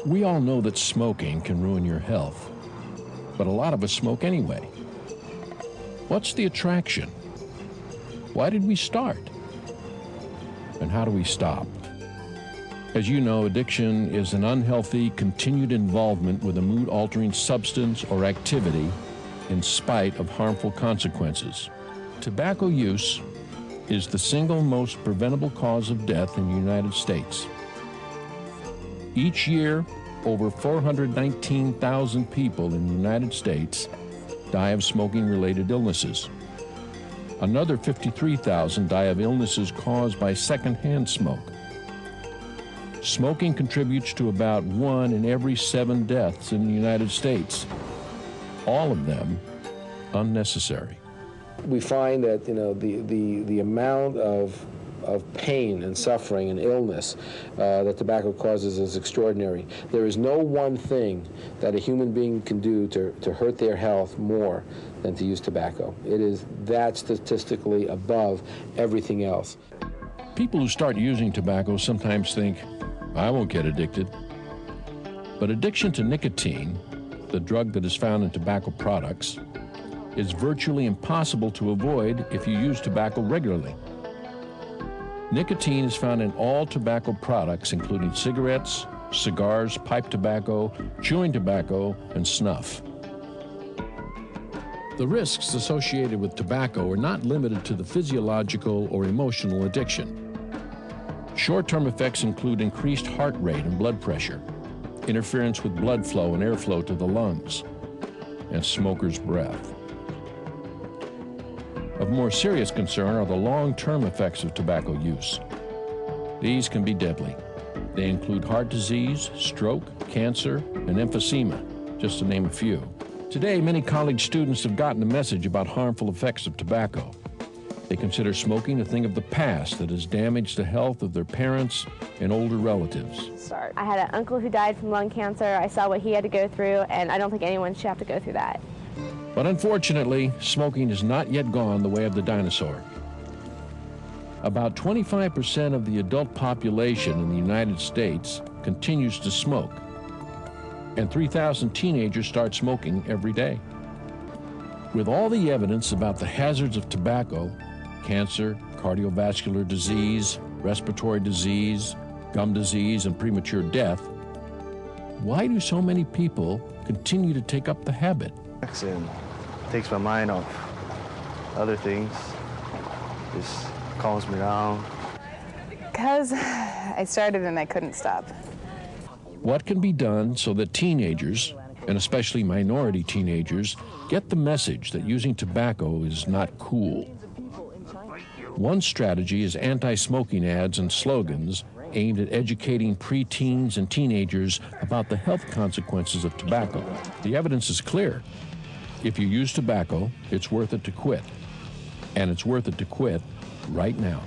We all know that smoking can ruin your health, but a lot of us smoke anyway. What's the attraction? Why did we start? And how do we stop? As you know, addiction is an unhealthy, continued involvement with a mood-altering substance or activity in spite of harmful consequences. Tobacco use is the single most preventable cause of death in the United States. Each year, over 419,000 people in the United States die of smoking-related illnesses. Another 53,000 die of illnesses caused by secondhand smoke. Smoking contributes to about 1 in every 7 deaths in the United States, all of them unnecessary. We find that the amount of pain and suffering and illness that tobacco causes is extraordinary. There is no one thing that a human being can do to hurt their health more than to use tobacco. It is that statistically above everything else. People who start using tobacco sometimes think, I won't get addicted. But addiction to nicotine, the drug that is found in tobacco products, is virtually impossible to avoid if you use tobacco regularly. Nicotine is found in all tobacco products, including cigarettes, cigars, pipe tobacco, chewing tobacco, and snuff. The risks associated with tobacco are not limited to the physiological or emotional addiction. Short-term effects include increased heart rate and blood pressure, interference with blood flow and airflow to the lungs, and smoker's breath. Of more serious concern are the long-term effects of tobacco use. These can be deadly. They include heart disease, stroke, cancer, and emphysema, just to name a few. Today, many college students have gotten the message about harmful effects of tobacco. They consider smoking a thing of the past that has damaged the health of their parents and older relatives. I had an uncle who died from lung cancer. I saw what he had to go through, and I don't think anyone should have to go through that. But unfortunately, smoking has not yet gone the way of the dinosaur. About 25% of the adult population in the United States continues to smoke, and 3,000 teenagers start smoking every day. With all the evidence about the hazards of tobacco, cancer, cardiovascular disease, respiratory disease, gum disease, and premature death, why do so many people continue to take up the habit? And takes my mind off other things, just calms me down. Because I started and I couldn't stop. What can be done so that teenagers, and especially minority teenagers, get the message that using tobacco is not cool? One strategy is anti-smoking ads and slogans aimed at educating preteens and teenagers about the health consequences of tobacco. The evidence is clear. If you use tobacco, it's worth it to quit. And it's worth it to quit right now.